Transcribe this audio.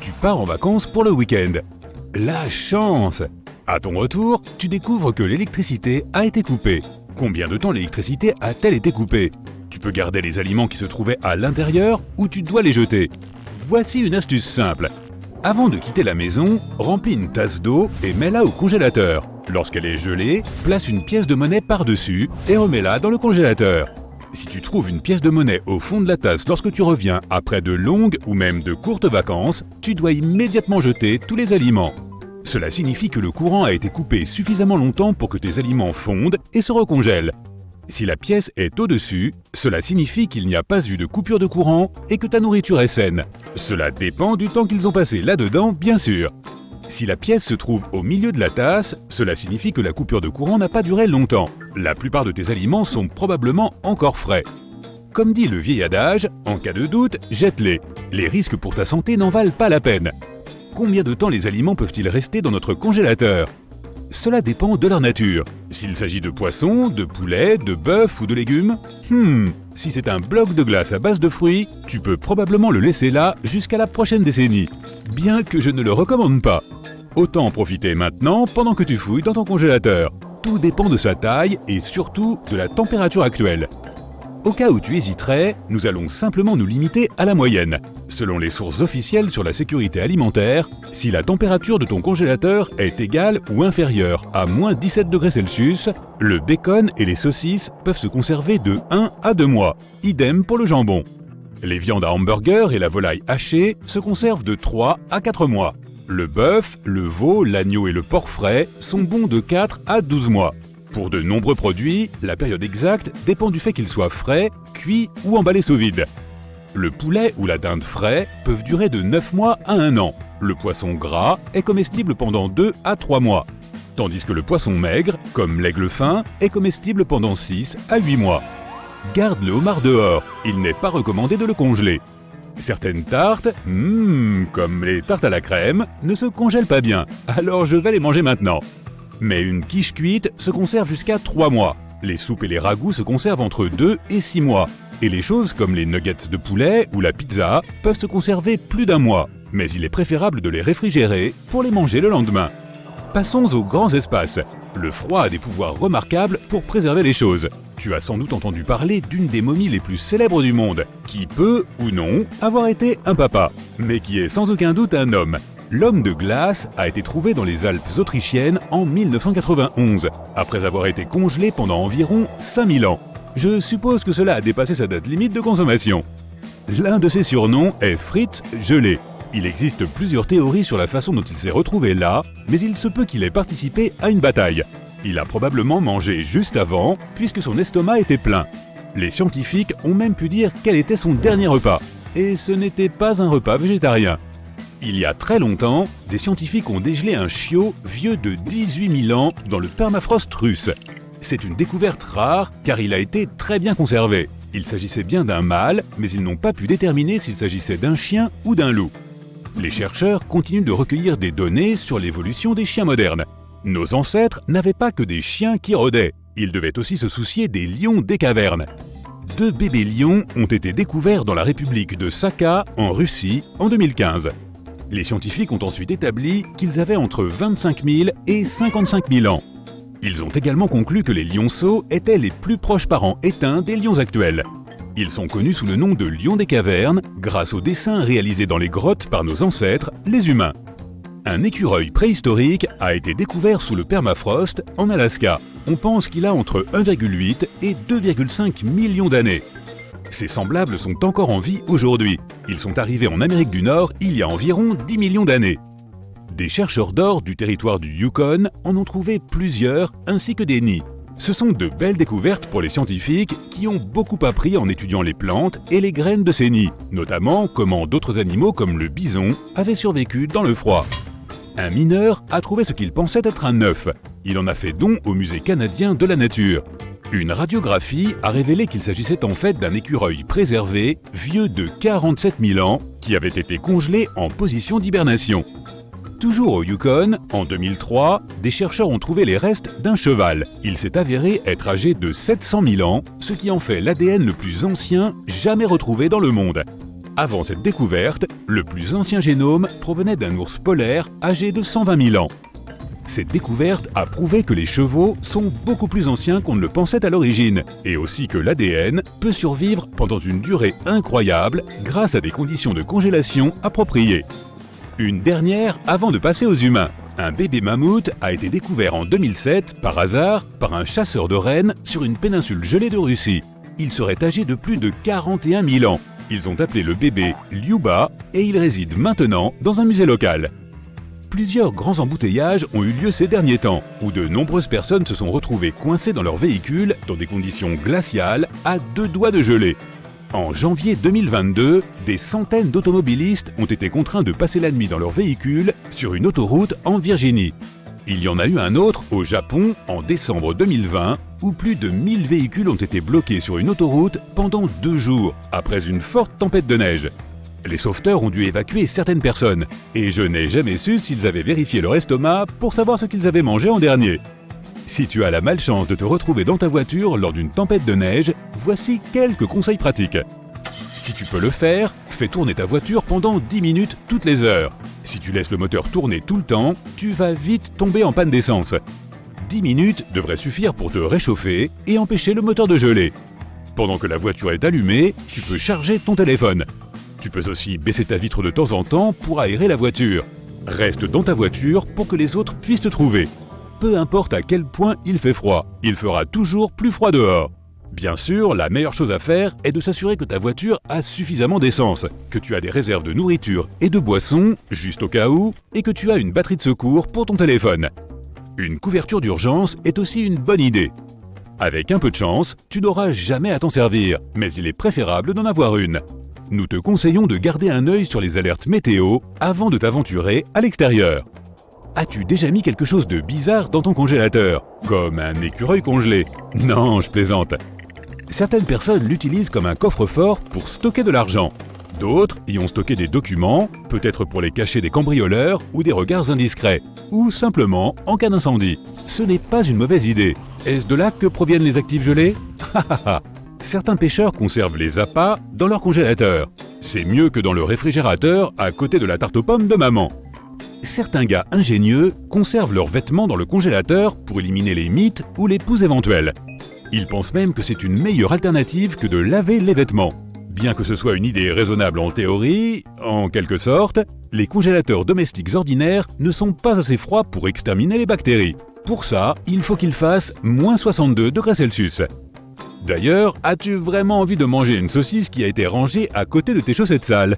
Tu pars en vacances pour le week-end. La chance! À ton retour, tu découvres que l'électricité a été coupée. Combien de temps l'électricité a-t-elle été coupée? Tu peux garder les aliments qui se trouvaient à l'intérieur ou tu dois les jeter. Voici une astuce simple. Avant de quitter la maison, remplis une tasse d'eau et mets-la au congélateur. Lorsqu'elle est gelée, place une pièce de monnaie par-dessus et remets-la dans le congélateur. Si tu trouves une pièce de monnaie au fond de la tasse lorsque tu reviens après de longues ou même de courtes vacances, tu dois immédiatement jeter tous les aliments. Cela signifie que le courant a été coupé suffisamment longtemps pour que tes aliments fondent et se recongèlent. Si la pièce est au-dessus, cela signifie qu'il n'y a pas eu de coupure de courant et que ta nourriture est saine. Cela dépend du temps qu'ils ont passé là-dedans, bien sûr. Si la pièce se trouve au milieu de la tasse, cela signifie que la coupure de courant n'a pas duré longtemps. La plupart de tes aliments sont probablement encore frais. Comme dit le vieil adage, en cas de doute, jette-les. Les risques pour ta santé n'en valent pas la peine. Combien de temps les aliments peuvent-ils rester dans notre congélateur? Cela dépend de leur nature. S'il s'agit de poisson, de poulet, de bœuf ou de légumes, si c'est un bloc de glace à base de fruits, tu peux probablement le laisser là jusqu'à la prochaine décennie. Bien que je ne le recommande pas. Autant en profiter maintenant pendant que tu fouilles dans ton congélateur. Tout dépend de sa taille et surtout de la température actuelle. Au cas où tu hésiterais, nous allons simplement nous limiter à la moyenne. Selon les sources officielles sur la sécurité alimentaire, si la température de ton congélateur est égale ou inférieure à moins 17 degrés Celsius, le bacon et les saucisses peuvent se conserver de 1 à 2 mois. Idem pour le jambon. Les viandes à hamburger et la volaille hachée se conservent de 3 à 4 mois. Le bœuf, le veau, l'agneau et le porc frais sont bons de 4 à 12 mois. Pour de nombreux produits, la période exacte dépend du fait qu'ils soient frais, cuits ou emballés sous vide. Le poulet ou la dinde frais peuvent durer de 9 mois à 1 an. Le poisson gras est comestible pendant 2 à 3 mois. Tandis que le poisson maigre, comme l'aigle fin, est comestible pendant 6 à 8 mois. Garde le homard dehors, il n'est pas recommandé de le congeler. Certaines tartes, comme les tartes à la crème, ne se congèlent pas bien, alors je vais les manger maintenant. Mais une quiche cuite se conserve jusqu'à 3 mois. Les soupes et les ragoûts se conservent entre 2 et 6 mois. Et les choses comme les nuggets de poulet ou la pizza peuvent se conserver plus d'1 mois. Mais il est préférable de les réfrigérer pour les manger le lendemain. Passons aux grands espaces. Le froid a des pouvoirs remarquables pour préserver les choses. Tu as sans doute entendu parler d'une des momies les plus célèbres du monde, qui peut, ou non, avoir été un papa, mais qui est sans aucun doute un homme. L'homme de glace a été trouvé dans les Alpes autrichiennes en 1991, après avoir été congelé pendant environ 5000 ans. Je suppose que cela a dépassé sa date limite de consommation. L'un de ses surnoms est Fritz Gelé. Il existe plusieurs théories sur la façon dont il s'est retrouvé là, mais il se peut qu'il ait participé à une bataille. Il a probablement mangé juste avant, puisque son estomac était plein. Les scientifiques ont même pu dire quel était son dernier repas. Et ce n'était pas un repas végétarien. Il y a très longtemps, des scientifiques ont dégelé un chiot vieux de 18 000 ans dans le permafrost russe. C'est une découverte rare car il a été très bien conservé. Il s'agissait bien d'un mâle, mais ils n'ont pas pu déterminer s'il s'agissait d'un chien ou d'un loup. Les chercheurs continuent de recueillir des données sur l'évolution des chiens modernes. Nos ancêtres n'avaient pas que des chiens qui rôdaient, ils devaient aussi se soucier des lions des cavernes. 2 bébés lions ont été découverts dans la République de Sakha, en Russie, en 2015. Les scientifiques ont ensuite établi qu'ils avaient entre 25 000 et 55 000 ans. Ils ont également conclu que les lionceaux étaient les plus proches parents éteints des lions actuels. Ils sont connus sous le nom de lions des cavernes grâce aux dessins réalisés dans les grottes par nos ancêtres, les humains. Un écureuil préhistorique a été découvert sous le permafrost en Alaska. On pense qu'il a entre 1,8 et 2,5 millions d'années. Ses semblables sont encore en vie aujourd'hui. Ils sont arrivés en Amérique du Nord il y a environ 10 millions d'années. Des chercheurs d'or du territoire du Yukon en ont trouvé plusieurs, ainsi que des nids. Ce sont de belles découvertes pour les scientifiques qui ont beaucoup appris en étudiant les plantes et les graines de ces nids, notamment comment d'autres animaux comme le bison avaient survécu dans le froid. Un mineur a trouvé ce qu'il pensait être un œuf. Il en a fait don au Musée canadien de la nature. Une radiographie a révélé qu'il s'agissait en fait d'un écureuil préservé, vieux de 47 000 ans, qui avait été congelé en position d'hibernation. Toujours au Yukon, en 2003, des chercheurs ont trouvé les restes d'un cheval. Il s'est avéré être âgé de 700 000 ans, ce qui en fait l'ADN le plus ancien jamais retrouvé dans le monde. Avant cette découverte, le plus ancien génome provenait d'un ours polaire âgé de 120 000 ans. Cette découverte a prouvé que les chevaux sont beaucoup plus anciens qu'on ne le pensait à l'origine, et aussi que l'ADN peut survivre pendant une durée incroyable grâce à des conditions de congélation appropriées. Une dernière avant de passer aux humains. Un bébé mammouth a été découvert en 2007 par hasard par un chasseur de rennes sur une péninsule gelée de Russie. Il serait âgé de plus de 41 000 ans. Ils ont appelé le bébé Lyuba et il réside maintenant dans un musée local. Plusieurs grands embouteillages ont eu lieu ces derniers temps, où de nombreuses personnes se sont retrouvées coincées dans leur véhicule dans des conditions glaciales à 2 doigts de gelée. En janvier 2022, des centaines d'automobilistes ont été contraints de passer la nuit dans leur véhicule sur une autoroute en Virginie. Il y en a eu un autre au Japon en décembre 2020, où plus de 1000 véhicules ont été bloqués sur une autoroute pendant 2 jours, après une forte tempête de neige. Les sauveteurs ont dû évacuer certaines personnes, et je n'ai jamais su s'ils avaient vérifié leur estomac pour savoir ce qu'ils avaient mangé en dernier. Si tu as la malchance de te retrouver dans ta voiture lors d'une tempête de neige, voici quelques conseils pratiques. Si tu peux le faire, fais tourner ta voiture pendant 10 minutes toutes les heures. Si tu laisses le moteur tourner tout le temps, tu vas vite tomber en panne d'essence. 10 minutes devraient suffire pour te réchauffer et empêcher le moteur de geler. Pendant que la voiture est allumée, tu peux charger ton téléphone. Tu peux aussi baisser ta vitre de temps en temps pour aérer la voiture. Reste dans ta voiture pour que les autres puissent te trouver. Peu importe à quel point il fait froid, il fera toujours plus froid dehors. Bien sûr, la meilleure chose à faire est de s'assurer que ta voiture a suffisamment d'essence, que tu as des réserves de nourriture et de boissons, juste au cas où, et que tu as une batterie de secours pour ton téléphone. Une couverture d'urgence est aussi une bonne idée. Avec un peu de chance, tu n'auras jamais à t'en servir, mais il est préférable d'en avoir une. Nous te conseillons de garder un œil sur les alertes météo avant de t'aventurer à l'extérieur. As-tu déjà mis quelque chose de bizarre dans ton congélateur, comme un écureuil congelé? Non, je plaisante. Certaines personnes l'utilisent comme un coffre-fort pour stocker de l'argent. D'autres y ont stocké des documents, peut-être pour les cacher des cambrioleurs ou des regards indiscrets, ou simplement en cas d'incendie. Ce n'est pas une mauvaise idée. Est-ce de là que proviennent les actifs gelés? Certains pêcheurs conservent les appâts dans leur congélateur. C'est mieux que dans le réfrigérateur à côté de la tarte aux pommes de maman. Certains gars ingénieux conservent leurs vêtements dans le congélateur pour éliminer les mites ou les poux éventuels. Ils pensent même que c'est une meilleure alternative que de laver les vêtements. Bien que ce soit une idée raisonnable en théorie, en quelque sorte, les congélateurs domestiques ordinaires ne sont pas assez froids pour exterminer les bactéries. Pour ça, il faut qu'ils fassent moins 62 degrés Celsius. D'ailleurs, as-tu vraiment envie de manger une saucisse qui a été rangée à côté de tes chaussettes sales ?